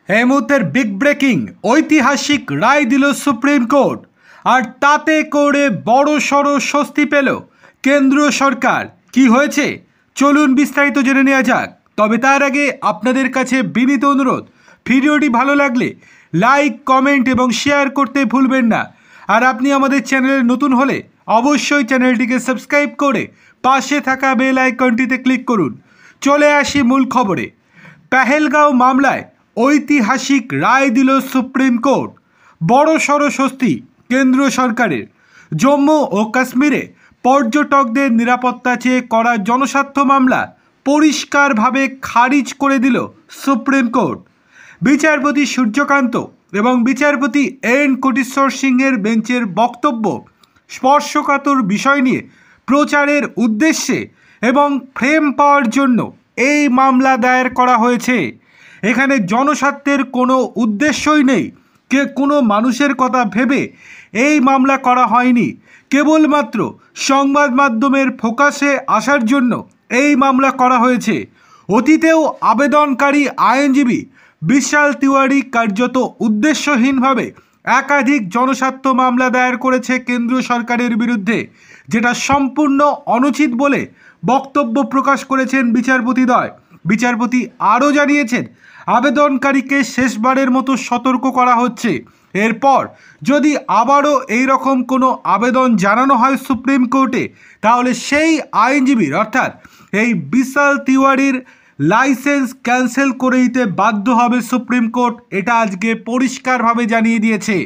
এই মুহূর্তের big breaking ঐতিহাসিক রায় দিল সুপ্রিম কোর্ট। আর তাতে করে বড় সড় স্বস্তি পেল কেন্দ্রীয় সরকার। কি হয়েছে চলুন বিস্তারিত জেনে নেওয়া যাক। তবে তার আগে আপনাদের কাছে বিনীত অনুরোধ, ভিডিওটি ভালো লাগলে লাইক, কমেন্ট এবং শেয়ার করতে ভুলবেন না। আর আপনি আমাদের চ্যানেলে নতুন হলে অবশ্যই চ্যানেলটিকে সাবস্ক্রাইব করে পাশে থাকা বেল আইকনটিতে ক্লিক করুন। চলে আসি মূল খবরে। পেহেলগাঁও মামলায় ঐতিহাসিক রায় দিল সুপ্রিম কোর্ট। বড় সড় স্বস্তি কেন্দ্রীয় সরকারের। জম্মু ও কাশ্মীরে পর্যটকদের নিরাপত্তা চেয়ে করা জনস্বার্থ মামলা পরিষ্কারভাবে খারিজ করে দিল সুপ্রিম কোর্ট। বিচারপতি সূর্যকান্ত এবং বিচারপতি এন কোটেশ্বর সিংয়ের বেঞ্চের বক্তব্য স্পর্শকাতর বিষয় নিয়ে প্রচারের উদ্দেশ্যে এবং ফ্রেম পাওয়ার জন্য এই মামলা দায়ের করা হয়েছে। এখানে জনস্বার্থের কোনো উদ্দেশ্যই নেই, কোনো মানুষের কথা ভেবে এই মামলা করা হয়নি। কেবলমাত্র সংবাদ মাধ্যমের ফোকাসে আসার জন্য এই মামলা করা হয়েছে। অতীতেও আবেদনকারী আইনজীবী বিশাল তিওয়ারি কার্যত উদ্দেশ্যহীনভাবে একাধিক জনস্বার্থ মামলা দায়ের করেছে কেন্দ্রীয় সরকারের বিরুদ্ধে, যেটা সম্পূর্ণ অনুচিত বলে বক্তব্য প্রকাশ করেছেন বিচারপতিদ্বয়। বিচারপতি আরও জানিয়েছেন, আবেদনকারীকে শেষবারের মতো সতর্ক করা হচ্ছে। এরপর যদি আবারও এই রকম কোনো আবেদন জানানো হয় সুপ্রিম কোর্টে, তাহলে সেই আইনজীবীর অর্থাৎ এই বিশাল তিওয়ারির লাইসেন্স ক্যান্সেল করে দিতে বাধ্য হবে সুপ্রিম কোর্ট। এটা আজকে পরিষ্কারভাবে জানিয়ে দিয়েছে।